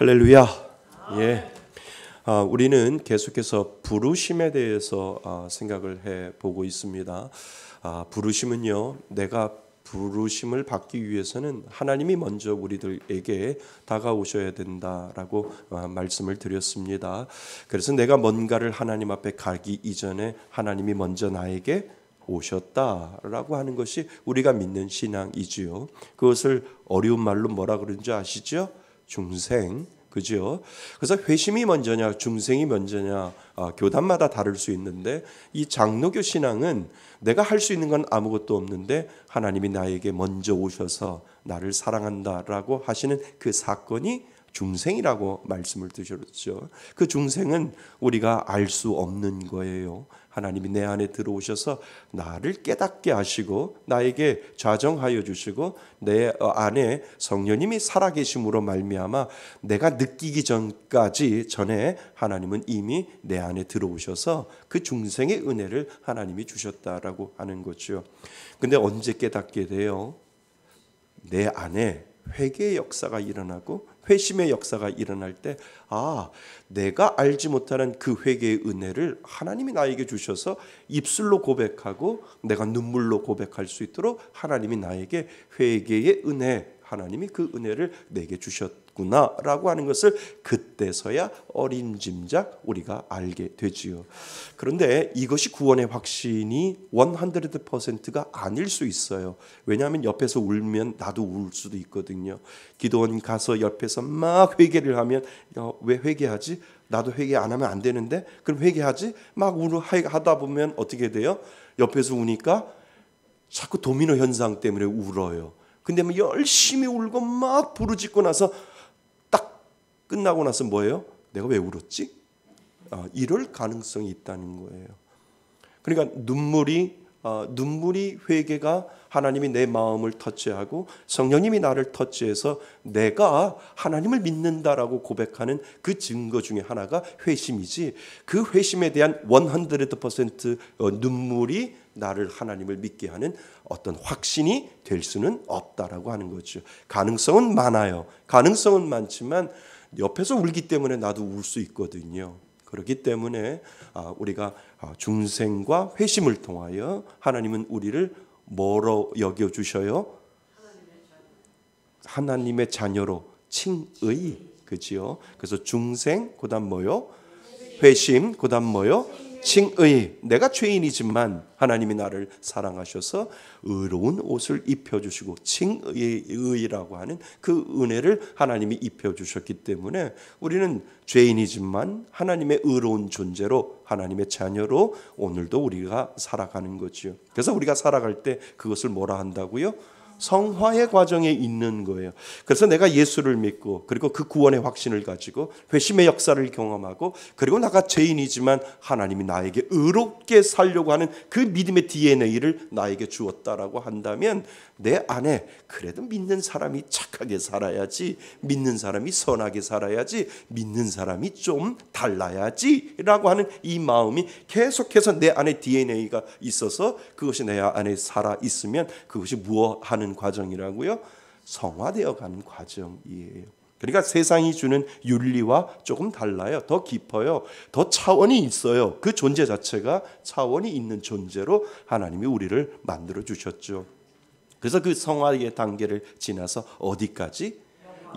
할렐루야. 예. 우리는 계속해서 부르심에 대해서 생각을 해 보고 있습니다. 부르심은요, 내가 부르심을 받기 위해서는 하나님이 먼저 우리들에게 다가오셔야 된다라고 말씀을 드렸습니다. 그래서 내가 뭔가를 하나님 앞에 가기 이전에 하나님이 먼저 나에게 오셨다라고 하는 것이 우리가 믿는 신앙이지요. 그것을 어려운 말로 뭐라 그러는지 아시죠? 중생, 그죠? 그래서 회심이 먼저냐, 중생이 먼저냐, 교단마다 다를 수 있는데 이 장로교 신앙은 내가 할 수 있는 건 아무것도 없는데 하나님이 나에게 먼저 오셔서 나를 사랑한다라고 하시는 그 사건이 중생이라고 말씀을 드렸죠. 그 중생은 우리가 알 수 없는 거예요. 하나님이 내 안에 들어오셔서 나를 깨닫게 하시고 나에게 좌정하여 주시고 내 안에 성령님이 살아계심으로 말미암아 내가 느끼기 전에 하나님은 이미 내 안에 들어오셔서 그 중생의 은혜를 하나님이 주셨다라고 하는 거죠. 근데 언제 깨닫게 돼요? 내 안에 회개의 역사가 일어나고 회심의 역사가 일어날 때 내가 알지 못하는 그 회개의 은혜를 하나님이 나에게 주셔서 입술로 고백하고 내가 눈물로 고백할 수 있도록 하나님이 나에게 회개의 은혜, 하나님이 그 은혜를 내게 주셨구나라고 하는 것을 그때서야 어림짐작 우리가 알게 되지요. 그런데 이것이 구원의 확신이 100%가 아닐 수 있어요. 왜냐하면 옆에서 울면 나도 울 수도 있거든요. 기도원 가서 옆에서 막 회개를 하면 왜 회개하지? 나도 회개 안 하면 안 되는데 그럼 회개하지? 막 하다 보면 어떻게 돼요? 옆에서 우니까 자꾸 도미노 현상 때문에 울어요. 근데 뭐 열심히 울고 막 부르짖고 나서 딱 끝나고 나서 뭐예요? 내가 왜 울었지? 이럴 가능성이 있다는 거예요. 그러니까 눈물이 회개가 하나님이 내 마음을 터치하고 성령님이 나를 터치해서 내가 하나님을 믿는다라고 고백하는 그 증거 중에 하나가 회심이지, 그 회심에 대한 100% 눈물이 나를 하나님을 믿게 하는 어떤 확신이 될 수는 없다라고 하는 거죠. 가능성은 많아요. 가능성은 많지만 옆에서 울기 때문에 나도 울 수 있거든요. 그렇기 때문에 우리가 중생과 회심을 통하여 하나님은 우리를 뭐로 여겨주셔요? 하나님의 자녀로 칭의, 그지요? 그래서 중생, 그 다음 뭐요? 회심, 그 다음 뭐요? 칭의. 내가 죄인이지만 하나님이 나를 사랑하셔서 의로운 옷을 입혀주시고 칭의라고 하는 그 은혜를 하나님이 입혀주셨기 때문에 우리는 죄인이지만 하나님의 의로운 존재로 하나님의 자녀로 오늘도 우리가 살아가는 거죠. 그래서 우리가 살아갈 때 그것을 뭐라 한다고요? 성화의 과정에 있는 거예요. 그래서 내가 예수를 믿고 그리고 그 구원의 확신을 가지고 회심의 역사를 경험하고 그리고 내가 죄인이지만 하나님이 나에게 의롭게 살려고 하는 그 믿음의 DNA를 나에게 주었다라고 한다면 내 안에 그래도 믿는 사람이 착하게 살아야지, 믿는 사람이 선하게 살아야지, 믿는 사람이 좀 달라야지 라고 하는 이 마음이 계속해서 내 안에 DNA가 있어서 그것이 내 안에 살아있으면 그것이 무엇하는 과정이라고요? 성화되어 가는 과정이에요. 그러니까 세상이 주는 윤리와 조금 달라요. 더 깊어요. 더 차원이 있어요. 그 존재 자체가 차원이 있는 존재로 하나님이 우리를 만들어 주셨죠. 그래서 그 성화의 단계를 지나서 어디까지?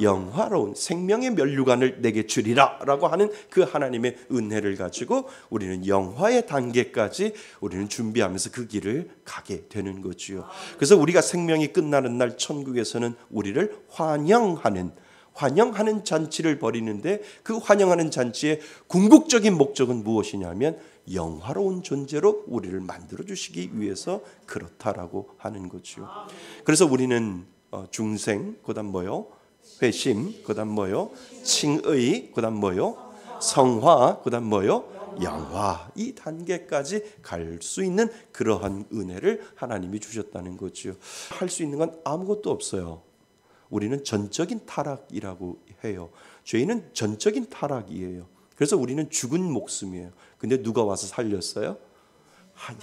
영화로운 생명의 면류관을 내게 주리라 라고 하는 그 하나님의 은혜를 가지고 우리는 영화의 단계까지 우리는 준비하면서 그 길을 가게 되는 거지요. 그래서 우리가 생명이 끝나는 날 천국에서는 우리를 환영하는 잔치를 벌이는데 그 환영하는 잔치의 궁극적인 목적은 무엇이냐면 영화로운 존재로 우리를 만들어 주시기 위해서 그렇다라고 하는 거죠. 그래서 우리는 중생, 그다음 뭐요? 회심, 그다음 뭐요? 칭의, 그다음 뭐요? 성화, 그다음 뭐요? 영화. 이 단계까지 갈 수 있는 그러한 은혜를 하나님이 주셨다는 거죠. 할 수 있는 건 아무것도 없어요. 우리는 전적인 타락이라고 해요. 죄인은 전적인 타락이에요. 그래서 우리는 죽은 목숨이에요. 근데 누가 와서 살렸어요?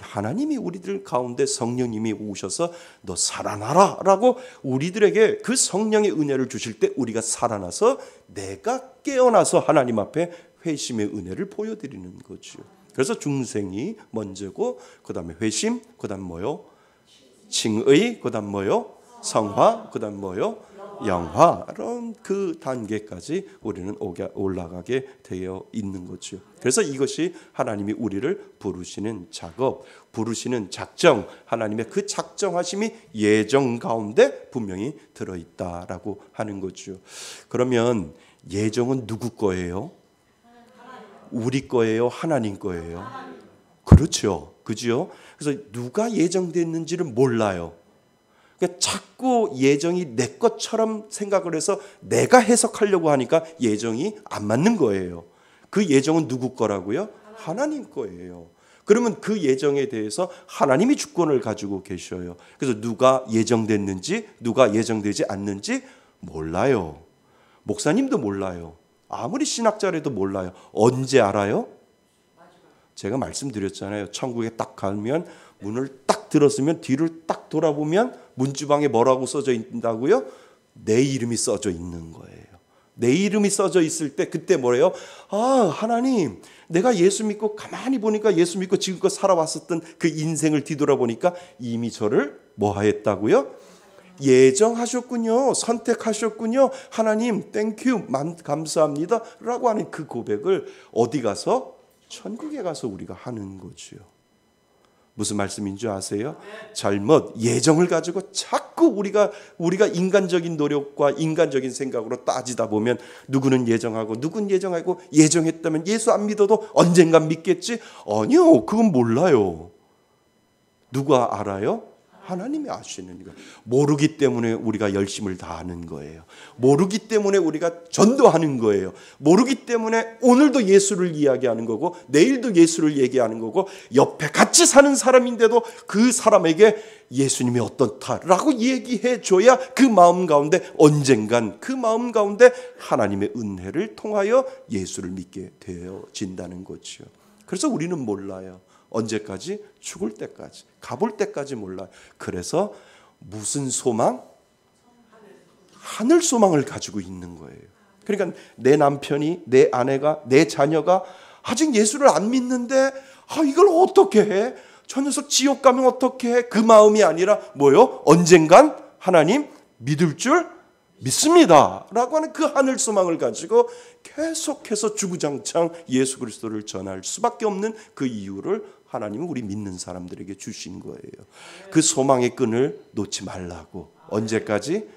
하나님이 우리들 가운데 성령님이 오셔서 너 살아나라 라고 우리들에게 그 성령의 은혜를 주실 때 우리가 살아나서 내가 깨어나서 하나님 앞에 회심의 은혜를 보여드리는 거죠. 그래서 중생이 먼저고 그 다음에 회심, 그 다음 뭐요? 칭의, 그 다음 뭐요? 성화, 그 다음 뭐요? 영화. 이런 그 단계까지 우리는 올라가게 되어 있는 거죠. 그래서 이것이 하나님이 우리를 부르시는 작업, 부르시는 작정, 하나님의 그 작정하심이 예정 가운데 분명히 들어있다라고 하는 거죠. 그러면 예정은 누구 거예요? 우리 거예요? 하나님 거예요? 그렇죠. 그죠? 그래서 누가 예정됐는지를 몰라요. 그러니까 자꾸 예정이 내 것처럼 생각을 해서 내가 해석하려고 하니까 예정이 안 맞는 거예요. 그 예정은 누구 거라고요? 하나님 거예요. 그러면 그 예정에 대해서 하나님이 주권을 가지고 계셔요. 그래서 누가 예정됐는지 누가 예정되지 않는지 몰라요. 목사님도 몰라요. 아무리 신학자라도 몰라요. 언제 알아요? 제가 말씀드렸잖아요. 천국에 딱 가면 문을 딱 들었으면 뒤를 딱 돌아보면 문주방에 뭐라고 써져 있다고요? 내 이름이 써져 있는 거예요. 내 이름이 써져 있을 때 그때 뭐래요? 아, 하나님, 내가 예수 믿고 가만히 보니까 예수 믿고 지금껏 살아왔었던 그 인생을 뒤돌아보니까 이미 저를 뭐 하였다고요? 예정하셨군요. 선택하셨군요. 하나님 땡큐 감사합니다 라고 하는 그 고백을 어디 가서? 천국에 가서 우리가 하는 거죠. 무슨 말씀인 줄 아세요? 잘못 예정을 가지고 자꾸 우리가 인간적인 노력과 인간적인 생각으로 따지다 보면 누구는 예정하고 누군 예정하고 예정했다면 예수 안 믿어도 언젠간 믿겠지? 아니요. 그건 몰라요. 누가 알아요? 하나님이 아시는 거예요. 모르기 때문에 우리가 열심을 다하는 거예요. 모르기 때문에 우리가 전도하는 거예요. 모르기 때문에 오늘도 예수를 이야기하는 거고 내일도 예수를 얘기하는 거고 옆에 같이 사는 사람인데도 그 사람에게 예수님이 어떻다라고 얘기해 줘야 그 마음 가운데 언젠간 그 마음 가운데 하나님의 은혜를 통하여 예수를 믿게 되어진다는 거죠. 그래서 우리는 몰라요. 언제까지? 죽을 때까지, 가볼 때까지 몰라요. 그래서 무슨 소망? 하늘 소망을 가지고 있는 거예요. 그러니까 내 남편이, 내 아내가, 내 자녀가 아직 예수를 안 믿는데 이걸 어떻게 해? 저 녀석 지옥 가면 어떻게 해? 그 마음이 아니라 뭐요? 언젠간 하나님 믿을 줄 믿습니다 라고 하는 그 하늘 소망을 가지고 계속해서 주구장창 예수 그리스도를 전할 수밖에 없는 그 이유를 하나님은 우리 믿는 사람들에게 주신 거예요. 그 소망의 끈을 놓지 말라고. 언제까지?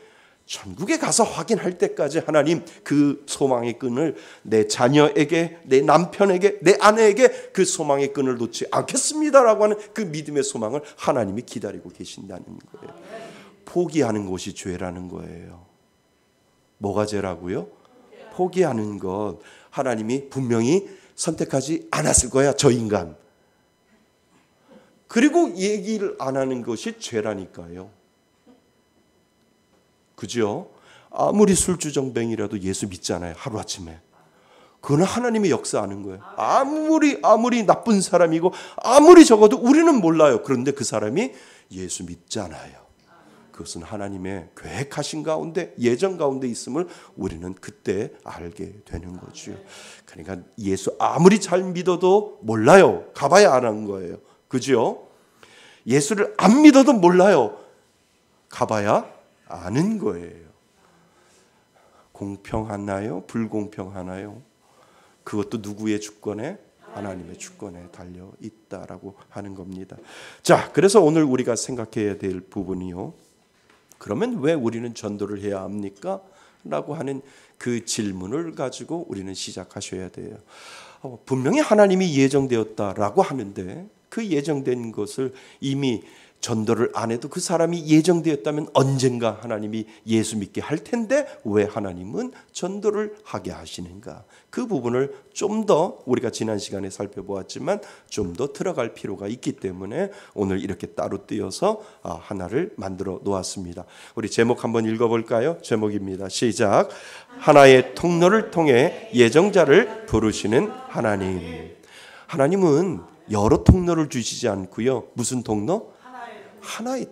천국에 가서 확인할 때까지 하나님 그 소망의 끈을 내 자녀에게, 내 남편에게, 내 아내에게 그 소망의 끈을 놓지 않겠습니다라고 하는 그 믿음의 소망을 하나님이 기다리고 계신다는 거예요. 포기하는 것이 죄라는 거예요. 뭐가 죄라고요? 포기하는 것. 하나님이 분명히 선택하지 않았을 거야, 저 인간. 그리고 얘기를 안 하는 것이 죄라니까요. 그죠? 아무리 술주정뱅이라도 예수 믿잖아요, 하루아침에. 그건 하나님이 역사하는 거예요. 아무리 나쁜 사람이고 아무리 적어도 우리는 몰라요. 그런데 그 사람이 예수 믿잖아요. 그것은 하나님의 계획하신 가운데 예정 가운데 있음을 우리는 그때 알게 되는 거죠. 그러니까 예수 아무리 잘 믿어도 몰라요. 가봐야 아는 거예요. 그죠? 예수를 안 믿어도 몰라요. 가봐야 아는 거예요. 공평하나요? 불공평하나요? 그것도 누구의 주권에? 하나님의 주권에 달려 있다라고 하는 겁니다. 자, 그래서 오늘 우리가 생각해야 될 부분이요. 그러면 왜 우리는 전도를 해야 합니까? 라고 하는 그 질문을 가지고 우리는 시작하셔야 돼요. 분명히 하나님이 예정되었다라고 하는데 그 예정된 것을 이미 전도를 안 해도 그 사람이 예정되었다면 언젠가 하나님이 예수 믿게 할 텐데 왜 하나님은 전도를 하게 하시는가? 그 부분을 좀 더 우리가 지난 시간에 살펴보았지만 좀 더 들어갈 필요가 있기 때문에 오늘 이렇게 따로 띄어서 하나를 만들어 놓았습니다. 우리 제목 한번 읽어볼까요? 제목입니다. 시작. 하나의 통로를 통해 예정자를 부르시는 하나님. 하나님은 여러 통로를 주시지 않고요. 무슨 통로? 하나의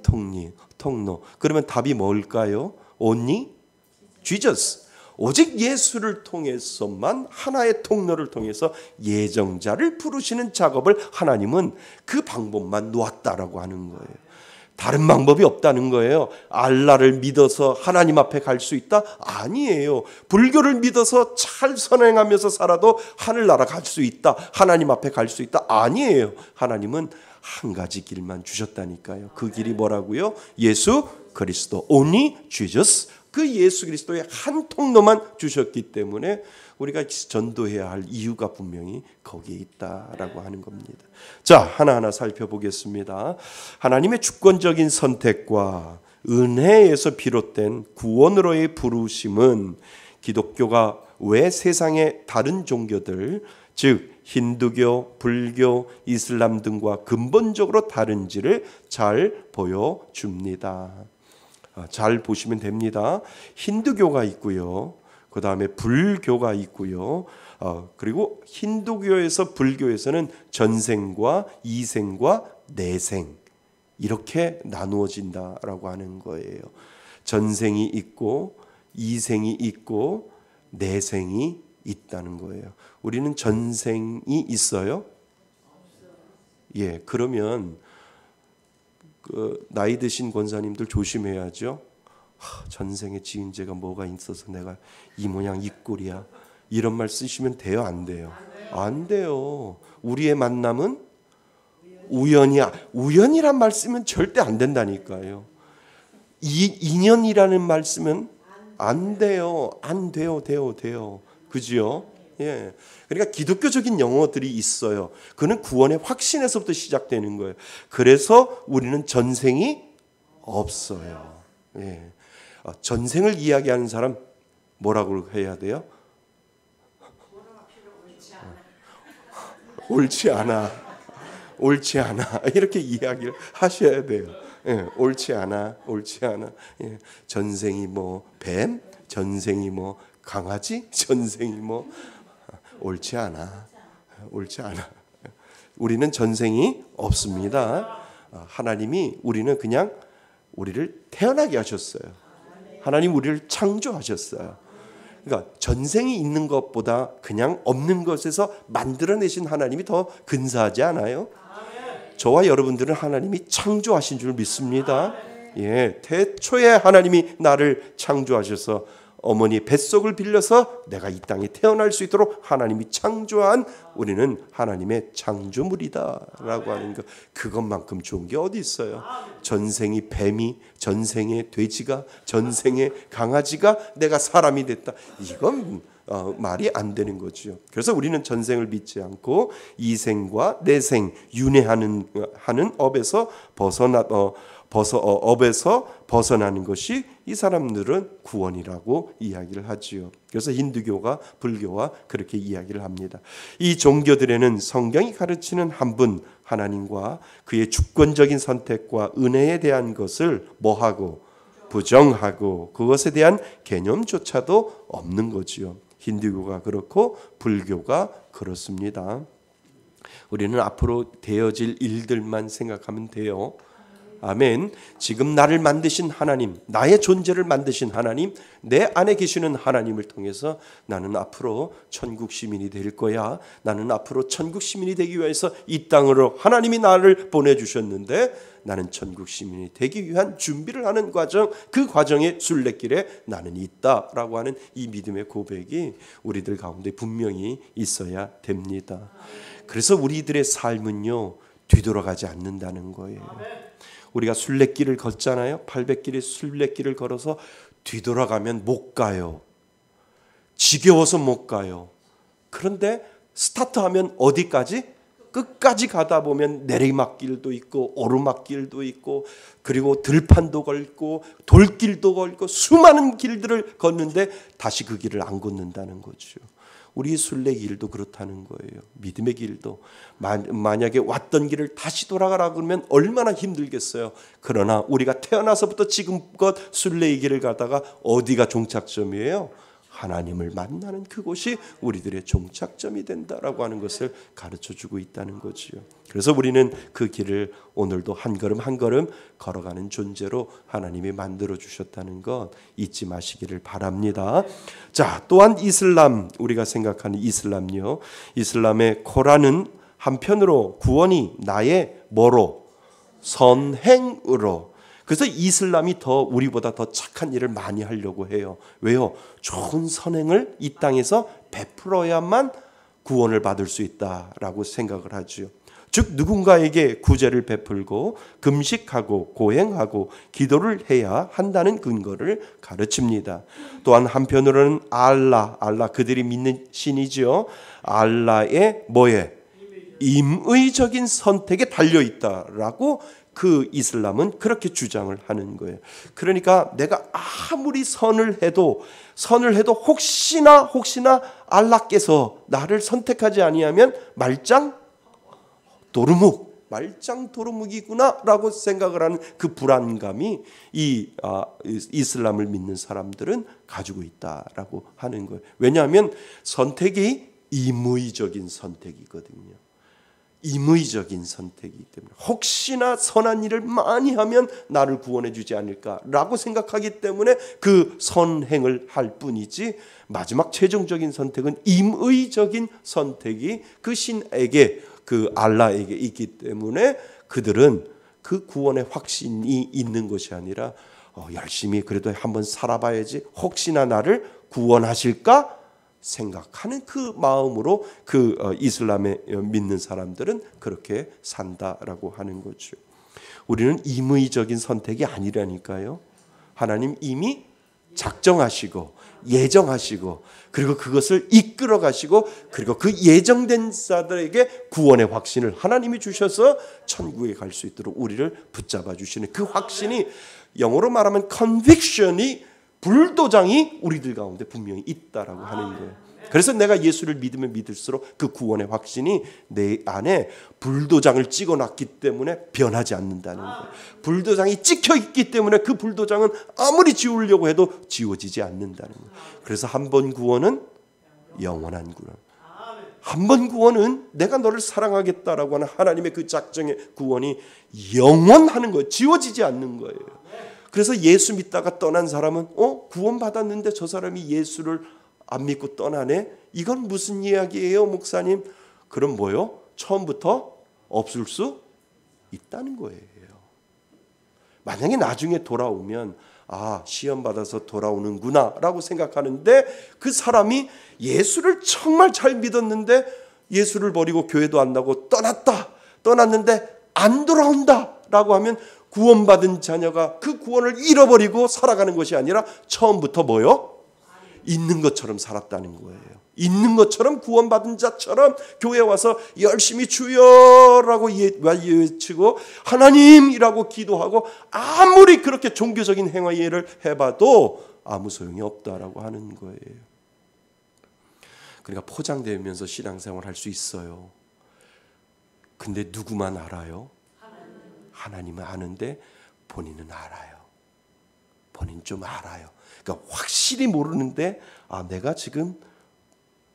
통로. 그러면 답이 뭘까요? Only Jesus. 오직 예수를 통해서만, 하나의 통로를 통해서 예정자를 부르시는 작업을 하나님은 그 방법만 놓았다라고 하는 거예요. 다른 방법이 없다는 거예요. 알라를 믿어서 하나님 앞에 갈 수 있다? 아니에요. 불교를 믿어서 잘 선행하면서 살아도 하늘나라 갈 수 있다, 하나님 앞에 갈 수 있다? 아니에요. 하나님은 한 가지 길만 주셨다니까요. 그 길이 뭐라고요? 예수 그리스도. Only Jesus. 그 예수 그리스도의 한 통로만 주셨기 때문에 우리가 전도해야 할 이유가 분명히 거기에 있다라고 하는 겁니다. 자, 하나하나 살펴보겠습니다. 하나님의 주권적인 선택과 은혜에서 비롯된 구원으로의 부르심은 기독교가 왜 세상의 다른 종교들, 즉 힌두교, 불교, 이슬람 등과 근본적으로 다른지를 잘 보여줍니다. 잘 보시면 됩니다. 힌두교가 있고요. 그 다음에 불교가 있고요. 그리고 힌두교에서 불교에서는 전생과 이생과 내생 이렇게 나누어진다라고 하는 거예요. 전생이 있고 이생이 있고 내생이 있다는 거예요. 우리는 전생이 있어요? 예, 그러면 나이 드신 권사님들 조심해야죠. 전생에 지은 죄가 뭐가 있어서 내가 이 모양 이 꼴이야, 이런 말 쓰시면 돼요? 안 돼요? 안 돼요. 우리의 만남은 우연이야. 우연이란 말 쓰면 절대 안 된다니까요. 인연이라는 말 쓰면 안 돼요. 안 돼요. 돼요. 그죠? 예. 그러니까 기독교적인 용어들이 있어요. 그는 구원의 확신에서부터 시작되는 거예요. 그래서 우리는 전생이 없어요. 예. 전생을 이야기하는 사람 뭐라고 해야 돼요? 옳지 않아. 이렇게 이야기를 하셔야 돼요. 예. 옳지 않아. 예. 전생이 뭐 뱀, 전생이 뭐 강아지, 전생이 뭐 옳지 않아. 우리는 전생이 없습니다. 하나님이 우리는 우리를 태어나게 하셨어요. 하나님 우리를 창조하셨어요. 그러니까 전생이 있는 것보다 그냥 없는 것에서 만들어내신 하나님이 더 근사하지 않아요? 저와 여러분들은 하나님이 창조하신 줄 믿습니다. 예, 태초에 하나님이 나를 창조하셔서 어머니 뱃속을 빌려서 내가 이 땅에 태어날 수 있도록 하나님이 창조한 우리는 하나님의 창조물이다라고 하는 것, 그것만큼 좋은 게 어디 있어요? 전생이 뱀이, 전생에 돼지가, 전생에 강아지가 내가 사람이 됐다, 이건 말이 안 되는 거죠. 그래서 우리는 전생을 믿지 않고 이생과 내생, 윤회하는 업에서 벗어나는 것이 이 사람들은 구원이라고 이야기를 하지요. 그래서 힌두교가 불교와 그렇게 이야기를 합니다. 이 종교들에는 성경이 가르치는 한 분 하나님과 그의 주권적인 선택과 은혜에 대한 것을 뭐하고 부정하고 그것에 대한 개념조차도 없는 거지요. 힌두교가 그렇고 불교가 그렇습니다. 우리는 앞으로 되어질 일들만 생각하면 돼요. 아멘. 지금 나를 만드신 하나님, 나의 존재를 만드신 하나님, 내 안에 계시는 하나님을 통해서 나는 앞으로 천국 시민이 될 거야. 나는 앞으로 천국 시민이 되기 위해서 이 땅으로 하나님이 나를 보내주셨는데 나는 천국 시민이 되기 위한 준비를 하는 과정, 그 과정의 순례길에 나는 있다라고 하는 이 믿음의 고백이 우리들 가운데 분명히 있어야 됩니다. 그래서 우리들의 삶은요, 뒤돌아가지 않는다는 거예요. 우리가 순례길을 걷잖아요. 800길의 순례길을 걸어서 뒤돌아가면 못 가요. 지겨워서 못 가요. 그런데 스타트하면 어디까지? 끝까지 가다 보면 내리막길도 있고 오르막길도 있고 그리고 들판도 걸고 돌길도 걸고 수많은 길들을 걷는데 다시 그 길을 안 걷는다는 거죠. 우리 순례길도 그렇다는 거예요. 믿음의 길도 만약에 왔던 길을 다시 돌아가라 그러면 얼마나 힘들겠어요. 그러나 우리가 태어나서부터 지금껏 순례의 길을 가다가 어디가 종착점이에요? 하나님을 만나는 그곳이 우리들의 종착점이 된다라고 하는 것을 가르쳐주고 있다는 거지요. 그래서 우리는 그 길을 오늘도 한 걸음 한 걸음 걸어가는 존재로 하나님이 만들어 주셨다는 것 잊지 마시기를 바랍니다. 자, 또한 이슬람, 우리가 생각하는 이슬람요, 이슬람의 코란은 한편으로 구원이 나의 뭐로? 선행으로. 그래서 이슬람이 더 우리보다 더 착한 일을 많이 하려고 해요. 왜요? 좋은 선행을 이 땅에서 베풀어야만 구원을 받을 수 있다라고 생각을 하죠. 즉 누군가에게 구제를 베풀고 금식하고 고행하고 기도를 해야 한다는 근거를 가르칩니다. 또한 한편으로는 알라 그들이 믿는 신이죠. 알라의 뭐에? 임의적인 선택에 달려 있다라고 그 이슬람은 그렇게 주장을 하는 거예요. 그러니까 내가 아무리 선을 해도 혹시나 알라께서 나를 선택하지 아니하면 말짱 도루묵이구나라고 생각을 하는 그 불안감이 이 이슬람을 믿는 사람들은 가지고 있다라고 하는 거예요. 왜냐하면 선택이 임의적인 선택이거든요. 임의적인 선택이기 때문에 혹시나 선한 일을 많이 하면 나를 구원해 주지 않을까라고 생각하기 때문에 그 선행을 할 뿐이지, 마지막 최종적인 선택은 임의적인 선택이 그 신에게, 그 알라에게 있기 때문에 그들은 그 구원의 확신이 있는 것이 아니라 열심히 그래도 한번 살아봐야지, 혹시나 나를 구원하실까 생각하는 그 마음으로 그 이슬람에 믿는 사람들은 그렇게 산다라고 하는 거죠. 우리는 임의적인 선택이 아니라니까요. 하나님 이미 작정하시고 예정하시고 그리고 그것을 이끌어 가시고 그리고 그 예정된 자들에게 구원의 확신을 하나님이 주셔서 천국에 갈 수 있도록 우리를 붙잡아 주시는 그 확신이, 영어로 말하면 conviction이, 불도장이 우리들 가운데 분명히 있다라고 하는 거예요. 그래서 내가 예수를 믿으면 믿을수록 그 구원의 확신이 내 안에 불도장을 찍어놨기 때문에 변하지 않는다는 거예요. 불도장이 찍혀있기 때문에 그 불도장은 아무리 지우려고 해도 지워지지 않는다는 거예요. 그래서 한 번 구원은 영원한 구원, 한 번 구원은 내가 너를 사랑하겠다라고 하는 하나님의 그 작정의 구원이 영원하는 거예요. 지워지지 않는 거예요. 그래서 예수 믿다가 떠난 사람은 구원받았는데 저 사람이 예수를 안 믿고 떠나네? 이건 무슨 이야기예요, 목사님? 그럼 뭐요? 처음부터 없을 수 있다는 거예요. 만약에 나중에 돌아오면 시험 받아서 돌아오는구나 라고 생각하는데, 그 사람이 예수를 정말 잘 믿었는데 예수를 버리고 교회도 안 나고 떠났는데 안 돌아온다 라고 하면 구원받은 자녀가 그 구원을 잃어버리고 살아가는 것이 아니라 처음부터 뭐요? 있는 것처럼 살았다는 거예요. 있는 것처럼 구원받은 자처럼 교회에 와서 열심히 주여라고 외치고 하나님이라고 기도하고 아무리 그렇게 종교적인 행위를 해봐도 아무 소용이 없다라고 하는 거예요. 그러니까 포장되면서 신앙생활 할 수 있어요. 근데 누구만 알아요? 하나님은 아는데 본인은 알아요. 본인 좀 알아요. 그러니까 확실히 모르는데 내가 지금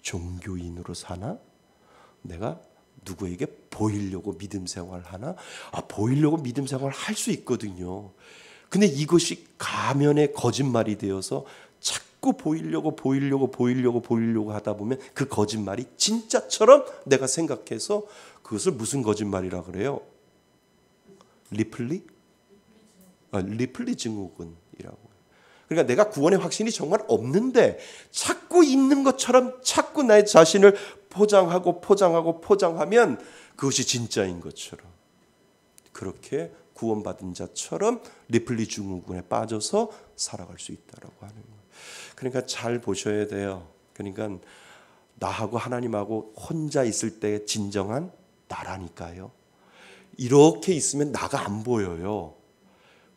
종교인으로 사나? 내가 누구에게 보이려고 믿음 생활하나? 보이려고 믿음 생활 할 수 있거든요. 근데 이것이 가면의 거짓말이 되어서 자꾸 보이려고 하다 보면 그 거짓말이 진짜처럼 내가 생각해서 그것을 무슨 거짓말이라 그래요? 리플리 증후군이라고. 그러니까 내가 구원의 확신이 정말 없는데 자꾸 있는 것처럼 자꾸 나의 자신을 포장하면 그것이 진짜인 것처럼, 그렇게 구원받은 자처럼 리플리 증후군에 빠져서 살아갈 수 있다라고 하는 거예요. 그러니까 잘 보셔야 돼요. 그러니까 나하고 하나님하고 혼자 있을 때 진정한 나라니까요. 이렇게 있으면 나가 안 보여요.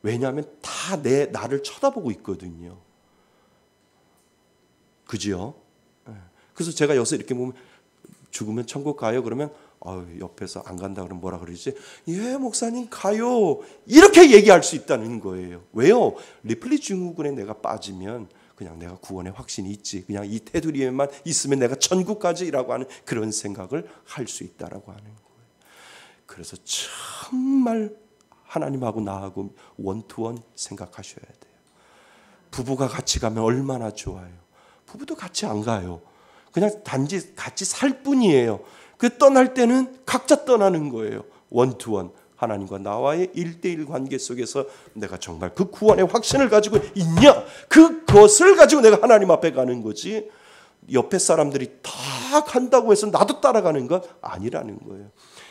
왜냐하면 다 나를 쳐다보고 있거든요. 그죠? 그래서 제가 여기서 이렇게 보면 죽으면 천국 가요? 그러면 옆에서 안 간다 그러면 뭐라 그러지? 예, 목사님 가요. 이렇게 얘기할 수 있다는 거예요. 왜요? 리플리 증후군에 내가 빠지면 그냥 내가 구원의 확신이 있지, 그냥 이 테두리에만 있으면 내가 천국까지라고 하는 그런 생각을 할 수 있다라고 하는 거예요. 그래서 정말 하나님하고 나하고 원투원 생각하셔야 돼요. 부부가 같이 가면 얼마나 좋아요. 부부도 같이 안 가요. 그냥 단지 같이 살 뿐이에요. 그 떠날 때는 각자 떠나는 거예요. 원투원, 하나님과 나와의 1대1 관계 속에서 내가 정말 그 구원의 확신을 가지고 있냐, 그것을 가지고 내가 하나님 앞에 가는 거지, 옆에 사람들이 다 간다고 해서 나도 따라가는 건 아니라는 거예요.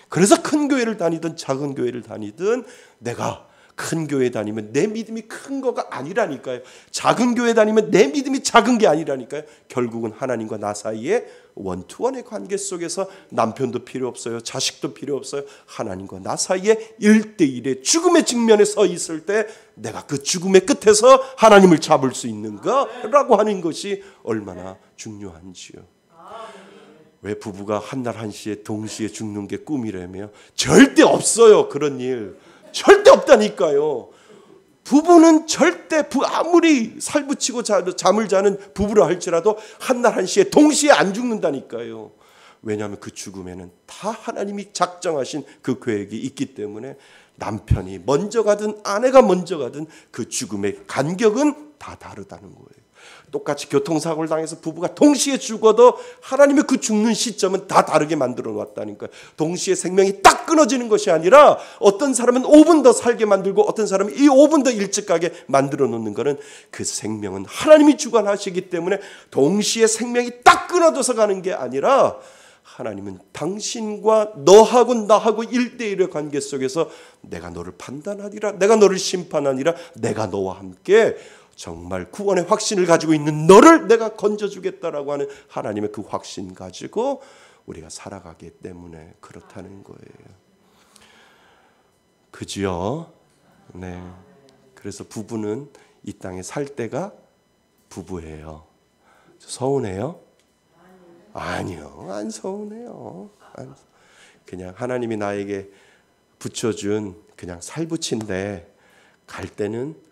그래서 큰 교회를 다니든 작은 교회를 다니든 내가 큰 교회 다니면 내 믿음이 큰 거가 아니라니까요. 작은 교회 다니면 내 믿음이 작은 게 아니라니까요. 결국은 하나님과 나 사이에 원투원의 관계 속에서 남편도 필요 없어요. 자식도 필요 없어요. 하나님과 나 사이에 1대1의 죽음의 직면에 서 있을 때 내가 그 죽음의 끝에서 하나님을 잡을 수 있는가라고 하는 것이 얼마나 중요한지요. 왜 부부가 한날 한시에 동시에 죽는 게 꿈이라며? 절대 없어요. 그런 일 절대 없다니까요. 부부는 절대 아무리 살붙이고 잠을 자는 부부라 할지라도 한날 한시에 동시에 안 죽는다니까요. 왜냐하면 그 죽음에는 다 하나님이 작정하신 그 계획이 있기 때문에 남편이 먼저 가든 아내가 먼저 가든 그 죽음의 간격은 다 다르다는 거예요. 똑같이 교통사고를 당해서 부부가 동시에 죽어도 하나님의 그 죽는 시점은 다 다르게 만들어 놨다니까요. 동시에 생명이 딱 끊어지는 것이 아니라 어떤 사람은 5분 더 살게 만들고 어떤 사람은 이 5분 더 일찍 가게 만들어 놓는 것은 그 생명은 하나님이 주관하시기 때문에 동시에 생명이 딱 끊어져서 가는 게 아니라 하나님은 당신과 너하고 나하고 1대1의 관계 속에서 내가 너를 판단하리라, 내가 너를 심판하니라, 내가 너와 함께 정말 구원의 확신을 가지고 있는 너를 내가 건져주겠다라고 하는 하나님의 그 확신 가지고 우리가 살아가기 때문에 그렇다는 거예요. 그죠? 네. 그래서 부부는 이 땅에 살 때가 부부예요. 서운해요? 아니요, 안 서운해요. 그냥 하나님이 나에게 붙여준 그냥 살붙인데 갈 때는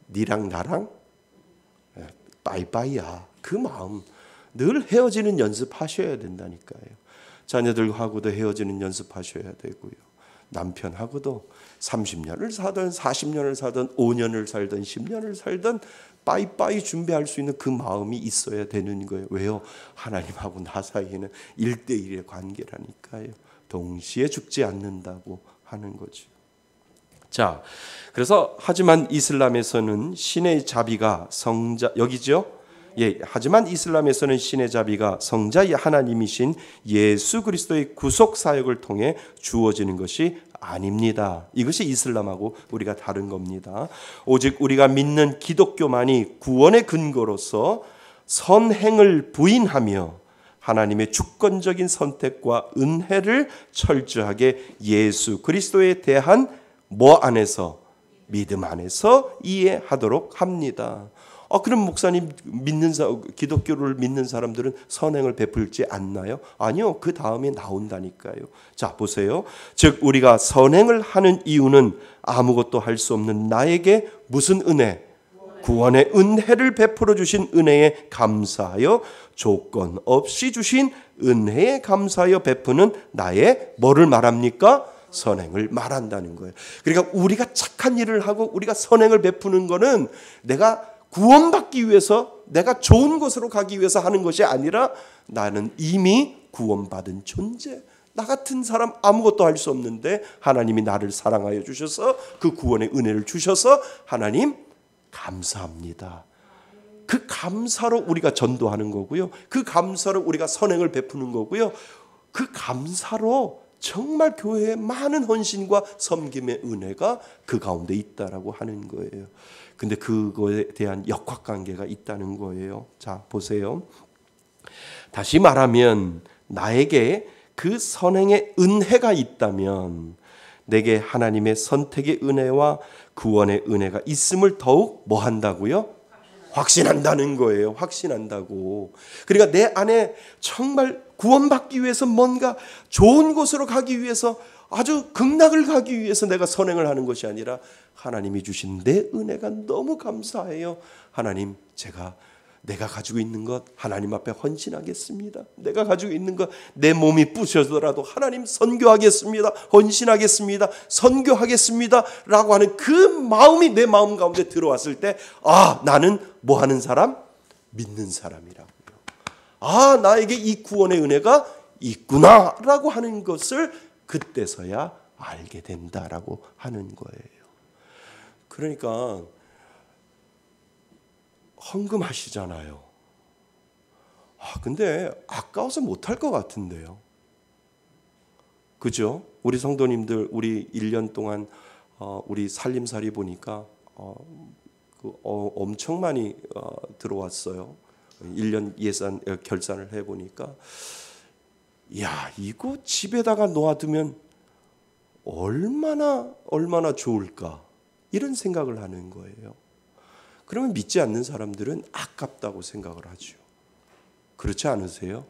니랑 나랑 빠이빠이야. 그 마음 늘 헤어지는 연습하셔야 된다니까요. 자녀들하고도 헤어지는 연습하셔야 되고요. 남편하고도 30년을 살든 40년을 살든 5년을 살든 10년을 살든 빠이빠이 준비할 수 있는 그 마음이 있어야 되는 거예요. 왜요? 하나님하고 나 사이에는 1대1의 관계라니까요. 동시에 죽지 않는다고 하는 거죠. 자, 그래서 하지만 이슬람에서는 신의 자비가 성자, 여기죠? 예, 하지만 이슬람에서는 신의 자비가 성자 하나님이신 예수 그리스도의 구속 사역을 통해 주어지는 것이 아닙니다. 이것이 이슬람하고 우리가 다른 겁니다. 오직 우리가 믿는 기독교만이 구원의 근거로서 선행을 부인하며 하나님의 주권적인 선택과 은혜를 철저하게 예수 그리스도에 대한 뭐 안에서? 믿음 안에서 이해하도록 합니다. 그럼 목사님 기독교를 믿는 사람들은 선행을 베풀지 않나요? 아니요. 그 다음에 나온다니까요. 자, 보세요. 즉 우리가 선행을 하는 이유는 아무것도 할 수 없는 나에게 무슨 은혜? 구원의 은혜를 베풀어 주신 은혜에 감사하여 조건 없이 주신 은혜에 감사하여 베푸는 나의 뭐를 말합니까? 선행을 말한다는 거예요. 그러니까 우리가 착한 일을 하고 우리가 선행을 베푸는 거는 내가 구원받기 위해서, 내가 좋은 곳으로 가기 위해서 하는 것이 아니라 나는 이미 구원받은 존재, 나 같은 사람 아무것도 할 수 없는데 하나님이 나를 사랑하여 주셔서 그 구원의 은혜를 주셔서 하나님 감사합니다. 그 감사로 우리가 전도하는 거고요. 그 감사로 우리가 선행을 베푸는 거고요. 그 감사로 정말 교회에 많은 헌신과 섬김의 은혜가 그 가운데 있다라고 하는 거예요. 근데 그거에 대한 역학관계가 있다는 거예요. 자, 보세요. 다시 말하면 나에게 그 선행의 은혜가 있다면 내게 하나님의 선택의 은혜와 구원의 은혜가 있음을 더욱 뭐 한다고요? 확신한다는 거예요. 확신한다고. 그러니까 내 안에 정말 구원받기 위해서 뭔가 좋은 곳으로 가기 위해서 아주 극락을 가기 위해서 내가 선행을 하는 것이 아니라 하나님이 주신 내 은혜가 너무 감사해요. 하나님, 제가 내가 가지고 있는 것 하나님 앞에 헌신하겠습니다. 내가 가지고 있는 것 내 몸이 부셔져라도 하나님 선교하겠습니다. 헌신하겠습니다. 선교하겠습니다. 라고 하는 그 마음이 내 마음 가운데 들어왔을 때 나는 뭐 하는 사람? 믿는 사람이라고요. 나에게 이 구원의 은혜가 있구나 라고 하는 것을 그때서야 알게 된다라고 하는 거예요. 그러니까 헌금하시잖아요. 근데 아까워서 못할 것 같은데요. 그죠? 우리 성도님들 우리 1년 동안 우리 살림살이 보니까 엄청 많이 들어왔어요. 1년 예산 결산을 해보니까 이거 집에다가 놓아두면 얼마나 좋을까 이런 생각을 하는 거예요. 그러면 믿지 않는 사람들은 아깝다고 생각을 하죠. 그렇지 않으세요?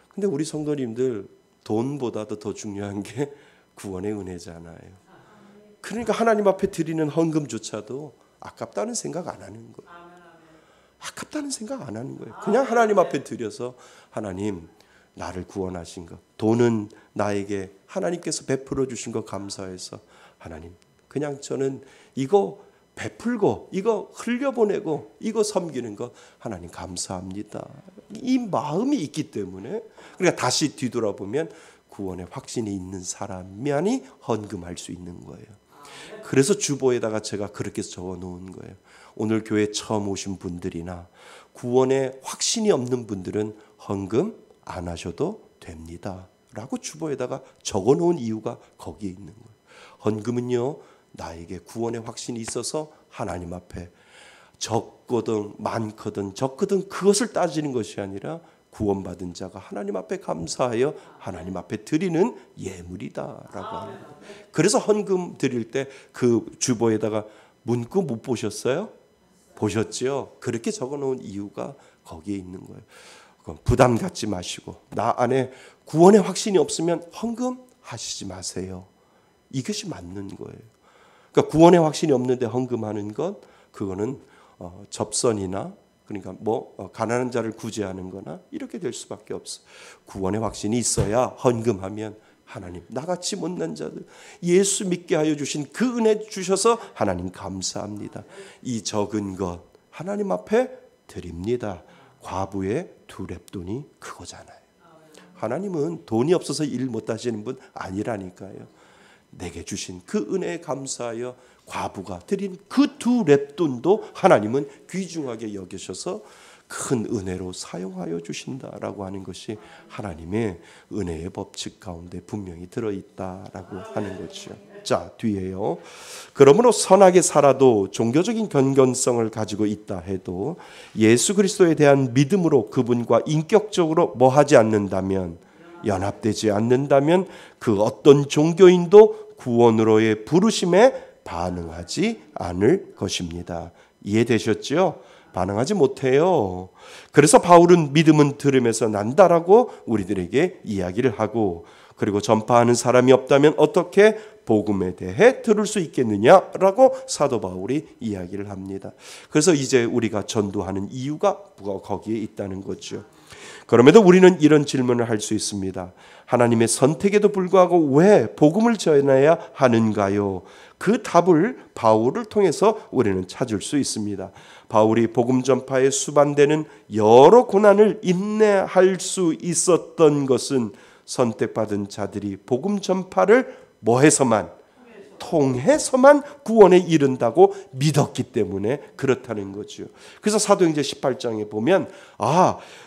근데 우리 성도님들 돈보다도 더 중요한 게 구원의 은혜잖아요. 그러니까 하나님 앞에 드리는 헌금조차도 아깝다는 생각 안 하는 거예요. 아깝다는 생각 안 하는 거예요. 그냥 하나님 앞에 드려서 하나님 나를 구원하신 것, 돈은 나에게 하나님께서 베풀어 주신 것 감사해서 하나님 그냥 저는 이거 베풀고 이거 흘려보내고 이거 섬기는 것 하나님 감사합니다. 이 마음이 있기 때문에 그러니까 다시 뒤돌아보면 구원의 확신이 있는 사람만이 헌금할 수 있는 거예요. 그래서 주보에다가 제가 그렇게 적어놓은 거예요. 오늘 교회 처음 오신 분들이나 구원의 확신이 없는 분들은 헌금 안 하셔도 됩니다 라고 주보에다가 적어놓은 이유가 거기에 있는 거예요. 헌금은요 나에게 구원의 확신이 있어서 하나님 앞에 적거든 많거든 적거든 그것을 따지는 것이 아니라 구원받은 자가 하나님 앞에 감사하여 하나님 앞에 드리는 예물이다라고 하는 거예요. 그래서 헌금 드릴 때 그 주보에다가 문구 못 보셨어요? 보셨죠? 그렇게 적어놓은 이유가 거기에 있는 거예요. 부담 갖지 마시고 나 안에 구원의 확신이 없으면 헌금 하시지 마세요. 이것이 맞는 거예요. 그러니까 구원의 확신이 없는데 헌금하는 것 그거는 접선이나 그러니까 가난한 자를 구제하는 거나 이렇게 될 수밖에 없어. 구원의 확신이 있어야 헌금하면 하나님 나같이 못난 자들 예수 믿게 하여 주신 그 은혜 주셔서 하나님 감사합니다. 이 적은 것 하나님 앞에 드립니다. 과부의 2렙돈이 그거잖아요. 하나님은 돈이 없어서 일 못 하시는 분 아니라니까요. 내게 주신 그 은혜에 감사하여 과부가 드린 그 2렙돈도 하나님은 귀중하게 여기셔서 큰 은혜로 사용하여 주신다라고 하는 것이 하나님의 은혜의 법칙 가운데 분명히 들어있다라고 하는 거죠. 자, 뒤에요. 그러므로 선하게 살아도 종교적인 경건성을 가지고 있다 해도 예수 그리스도에 대한 믿음으로 그분과 인격적으로 뭐하지 않는다면 연합되지 않는다면 그 어떤 종교인도 구원으로의 부르심에 반응하지 않을 것입니다. 이해되셨죠? 반응하지 못해요. 그래서 바울은 믿음은 들음에서 난다라고 우리들에게 이야기를 하고 그리고 전파하는 사람이 없다면 어떻게 복음에 대해 들을 수 있겠느냐라고 사도 바울이 이야기를 합니다. 그래서 이제 우리가 전도하는 이유가 거기에 있다는 거죠. 그럼에도 우리는 이런 질문을 할 수 있습니다. 하나님의 선택에도 불구하고 왜 복음을 전해야 하는가요? 그 답을 바울을 통해서 우리는 찾을 수 있습니다. 바울이 복음 전파에 수반되는 여러 고난을 인내할 수 있었던 것은 선택받은 자들이 복음 전파를 통해서만 구원에 이른다고 믿었기 때문에 그렇다는 거죠. 그래서 사도행전 18장에 보면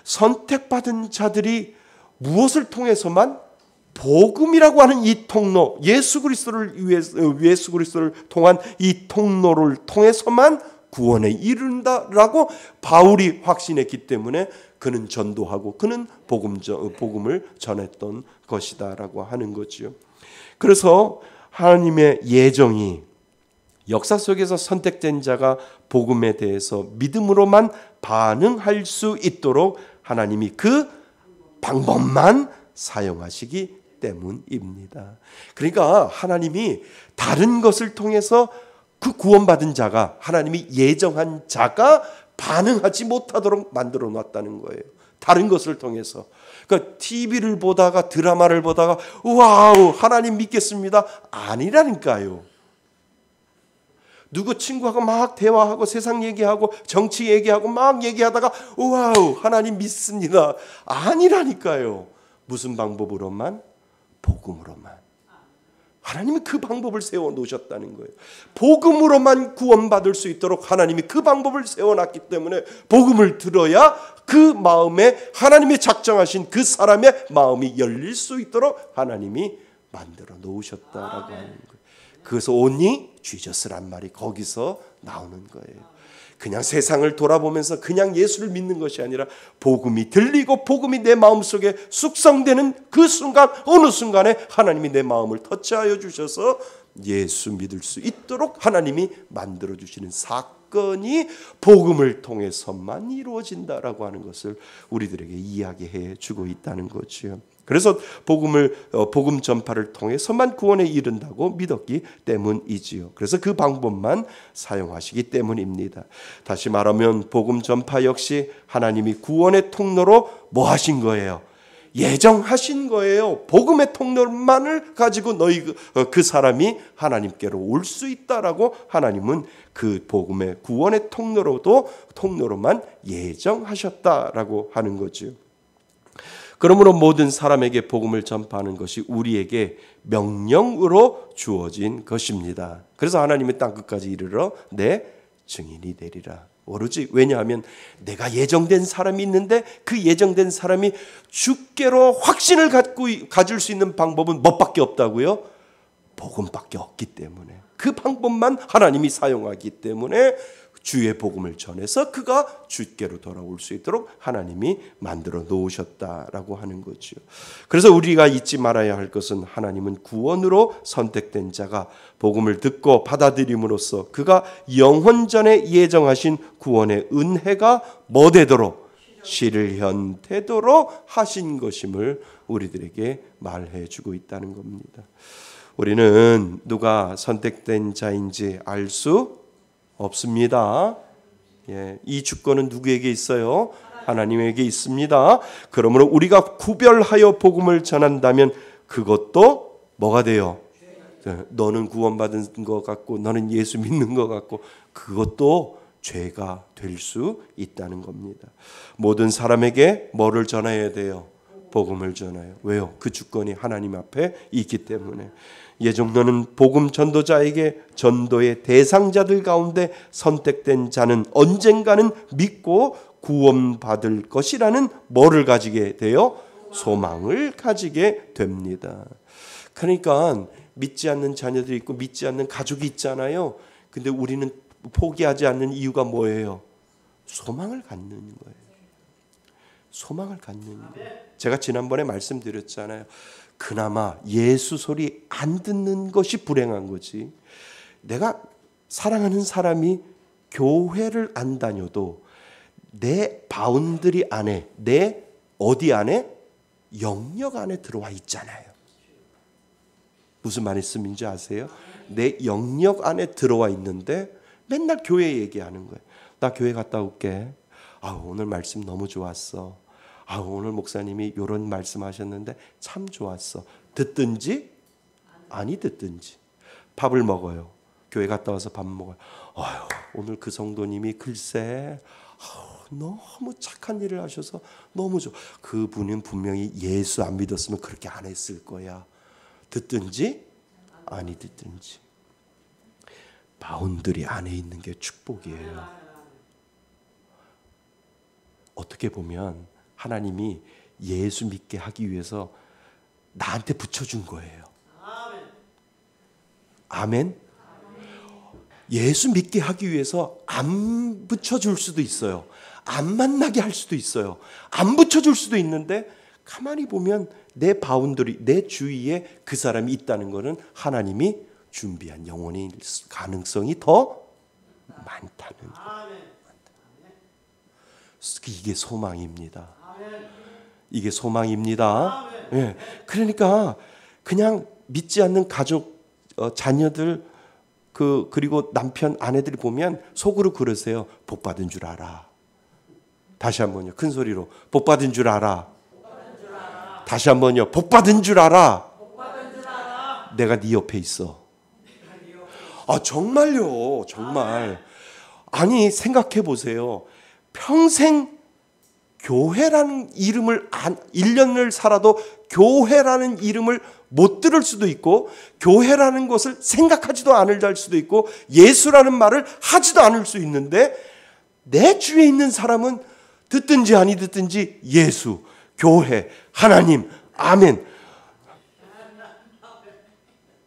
선택받은 자들이 무엇을 통해서만 복음이라고 하는 이 통로, 예수 그리스도를 통한 이 통로를 통해서만 구원에 이른다라고 바울이 확신했기 때문에 그는 전도하고 그는 복음을 전했던 것이다라고 하는 거죠. 그래서 하나님의 예정이 역사 속에서 선택된 자가 복음에 대해서 믿음으로만 반응할 수 있도록 하나님이 그 방법만 사용하시기 때문입니다. 그러니까 하나님이 다른 것을 통해서 그 구원받은 자가 하나님이 예정한 자가 반응하지 못하도록 만들어 놨다는 거예요. 다른 것을 통해서. 그러니까 TV를 보다가 드라마를 보다가 와우 하나님 믿겠습니다. 아니라니까요. 누구 친구하고 막 대화하고 세상 얘기하고 정치 얘기하고 막 얘기하다가 와우 하나님 믿습니다. 아니라니까요. 무슨 방법으로만? 복음으로만. 하나님이 그 방법을 세워놓으셨다는 거예요. 복음으로만 구원받을 수 있도록 하나님이 그 방법을 세워놨기 때문에 복음을 들어야 그 마음에 하나님이 작정하신 그 사람의 마음이 열릴 수 있도록 하나님이 만들어 놓으셨다라고 하는 거예요. 그래서 온니 지저스란 말이 거기서 나오는 거예요. 그냥 세상을 돌아보면서 그냥 예수를 믿는 것이 아니라 복음이 들리고 복음이 내 마음속에 숙성되는 그 순간 어느 순간에 하나님이 내 마음을 터치하여 주셔서 예수 믿을 수 있도록 하나님이 만들어주시는 사건이 복음을 통해서만 이루어진다라고 하는 것을 우리들에게 이야기해 주고 있다는 거죠. 그래서 복음 전파를 통해서만 구원에 이른다고 믿었기 때문이지요. 그래서 그 방법만 사용하시기 때문입니다. 다시 말하면 복음 전파 역시 하나님이 구원의 통로로 뭐 하신 거예요? 예정하신 거예요. 복음의 통로만을 가지고 그 사람이 하나님께로 올 수 있다라고 하나님은 그 복음의 구원의 통로로만 예정하셨다라고 하는 거죠. 그러므로 모든 사람에게 복음을 전파하는 것이 우리에게 명령으로 주어진 것입니다. 그래서 하나님이 땅끝까지 이르러 내 증인이 되리라. 오로지 왜냐하면 내가 예정된 사람이 있는데 그 예정된 사람이 주께로 확신을 가질 수 있는 방법은 뭐밖에 없다고요? 복음밖에 없기 때문에 그 방법만 하나님이 사용하기 때문에 주의 복음을 전해서 그가 주께로 돌아올 수 있도록 하나님이 만들어 놓으셨다라고 하는 거죠. 그래서 우리가 잊지 말아야 할 것은 하나님은 구원으로 선택된 자가 복음을 듣고 받아들임으로써 그가 영혼전에 예정하신 구원의 은혜가 뭐 되도록 실현되도록 하신 것임을 우리들에게 말해 주고 있다는 겁니다. 우리는 누가 선택된 자인지 알 수 없습니다. 이 주권은 누구에게 있어요? 하나님에게 있습니다. 그러므로 우리가 구별하여 복음을 전한다면 그것도 뭐가 돼요? 너는 구원받은 것 같고 너는 예수 믿는 것 같고 그것도 죄가 될 수 있다는 겁니다. 모든 사람에게 뭐를 전해야 돼요? 복음을 전해요. 왜요? 그 주권이 하나님 앞에 있기 때문에. 예정론은 복음 전도자에게 전도의 대상자들 가운데 선택된 자는 언젠가는 믿고 구원받을 것이라는 뭐를 가지게 돼요? 소망을 가지게 됩니다. 그러니까 믿지 않는 자녀들이 있고 믿지 않는 가족이 있잖아요. 근데 우리는 포기하지 않는 이유가 뭐예요? 소망을 갖는 거예요. 소망을 갖는 거예요. 제가 지난번에 말씀드렸잖아요. 그나마 예수 소리 안 듣는 것이 불행한 거지. 내가 사랑하는 사람이 교회를 안 다녀도 내 바운드리 안에, 내 어디 안에? 영역 안에 들어와 있잖아요. 무슨 말씀인지 아세요? 내 영역 안에 들어와 있는데 맨날 교회 얘기하는 거예요. 나 교회 갔다 올게. 오늘 말씀 너무 좋았어. 오늘 목사님이 이런 말씀하셨는데 참 좋았어. 듣든지 아니 듣든지. 밥을 먹어요. 교회 갔다 와서 밥 먹어요. 오늘 그 성도님이 글쎄 너무 착한 일을 하셔서 너무 좋아. 그분은 분명히 예수 안 믿었으면 그렇게 안 했을 거야. 듣든지 아니 듣든지. 바운드리 안에 있는 게 축복이에요. 어떻게 보면 하나님이 예수 믿게 하기 위해서 나한테 붙여준 거예요. 아멘. 예수 믿게 하기 위해서 안 붙여줄 수도 있어요. 안 만나게 할 수도 있어요. 안 붙여줄 수도 있는데 가만히 보면 내 바운더리, 내 주위에 그 사람이 있다는 것은 하나님이 준비한 영혼의 가능성이 더 많다는 거예요. 이게 소망입니다. 이게 소망입니다. 예. 그러니까 그냥 믿지 않는 가족, 자녀들 그리고 남편, 아내들이 보면 속으로 그러세요. 복 받은 줄 알아. 다시 한번요. 큰 소리로. 복 받은 줄 알아. 다시 한번요. 복 받은 줄 알아. 내가 네 옆에 있어. 정말요. 정말. 아니 생각해 보세요. 평생 교회라는 이름을 1년을 살아도 교회라는 이름을 못 들을 수도 있고 교회라는 것을 생각하지도 않을 수도 있고 예수라는 말을 하지도 않을 수 있는데 내 주위에 있는 사람은 듣든지 아니 듣든지 예수, 교회, 하나님, 아멘.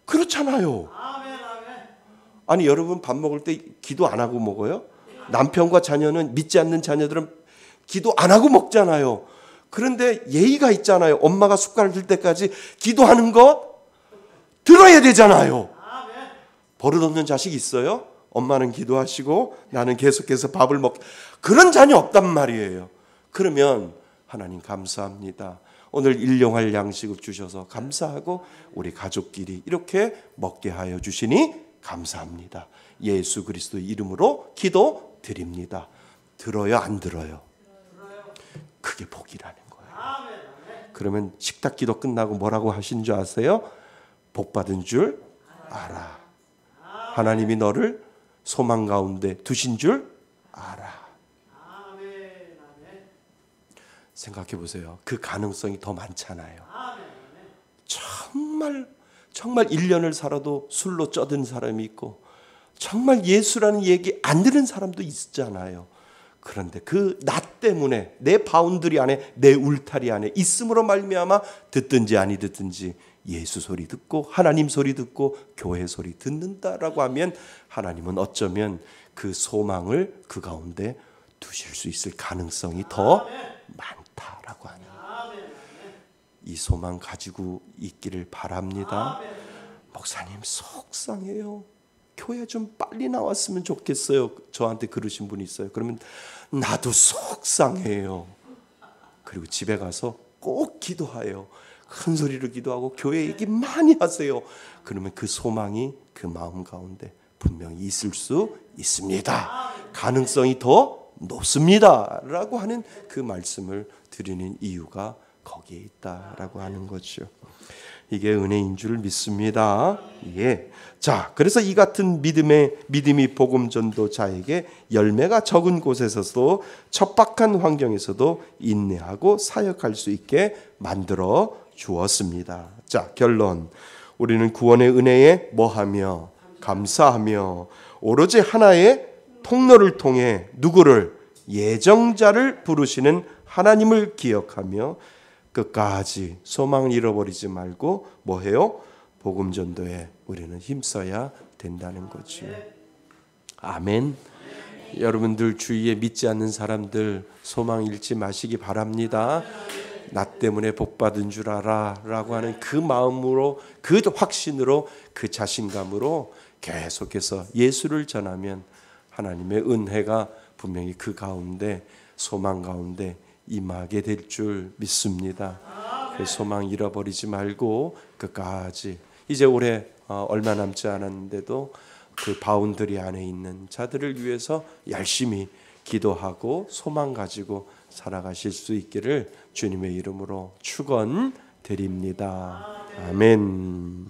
그렇잖아요. 아니 여러분 밥 먹을 때 기도 안 하고 먹어요? 남편과 자녀는 믿지 않는 자녀들은 기도 안 하고 먹잖아요. 그런데 예의가 있잖아요. 엄마가 숟가락 들 때까지 기도하는 거 들어야 되잖아요. 버릇없는 자식 있어요? 엄마는 기도하시고 나는 계속해서 밥을 그런 자녀 없단 말이에요. 그러면 하나님 감사합니다. 오늘 일용할 양식을 주셔서 감사하고 우리 가족끼리 이렇게 먹게 하여 주시니 감사합니다. 예수 그리스도 이름으로 기도 드립니다. 들어요, 안 들어요? 그게 복이라는 거예요. 그러면 식탁 기도 끝나고 뭐라고 하신 줄 아세요? 복 받은 줄 알아. 하나님이 너를 소망 가운데 두신 줄 알아. 생각해 보세요. 그 가능성이 더 많잖아요. 정말 1년을 살아도 술로 쩌든 사람이 있고 정말 예수라는 얘기 안 들은 사람도 있잖아요. 그런데 그 나 때문에 내 바운드리 안에 내 울타리 안에 있음으로 말미암아 듣든지 아니 듣든지 예수 소리 듣고 하나님 소리 듣고 교회 소리 듣는다라고 하면 하나님은 어쩌면 그 소망을 그 가운데 두실 수 있을 가능성이 더 많다라고 하는 이 소망 가지고 있기를 바랍니다. 목사님 속상해요. 교회 좀 빨리 나왔으면 좋겠어요. 저한테 그러신 분이 있어요. 그러면 나도 속상해요. 그리고 집에 가서 꼭 기도해요. 큰 소리로 기도하고 교회 얘기 많이 하세요. 그러면 그 소망이 그 마음 가운데 분명히 있을 수 있습니다. 가능성이 더 높습니다. 라고 하는 그 말씀을 드리는 이유가 거기에 있다라고 하는 거죠. 이게 은혜인 줄 믿습니다. 예. 자, 그래서 이 같은 믿음이 복음 전도자에게 열매가 적은 곳에서도 척박한 환경에서도 인내하고 사역할 수 있게 만들어 주었습니다. 자, 결론. 우리는 구원의 은혜에 뭐하며 감사하며 오로지 하나의 통로를 통해 누구를 예정자를 부르시는 하나님을 기억하며 끝까지 소망을 잃어버리지 말고 뭐해요? 복음 전도에 우리는 힘써야 된다는 거죠. 아멘. 여러분들 주위에 믿지 않는 사람들 소망 잃지 마시기 바랍니다. 나 때문에 복 받은 줄 알아 라고 하는 그 마음으로 그 확신으로 그 자신감으로 계속해서 예수를 전하면 하나님의 은혜가 분명히 그 가운데 소망 가운데 임하게 될 줄 믿습니다. 그 소망 잃어버리지 말고 끝까지 이제 올해 얼마 남지 않았는데도 그 바운더리 안에 있는 자들을 위해서 열심히 기도하고 소망 가지고 살아가실 수 있기를 주님의 이름으로 축원드립니다. 아멘.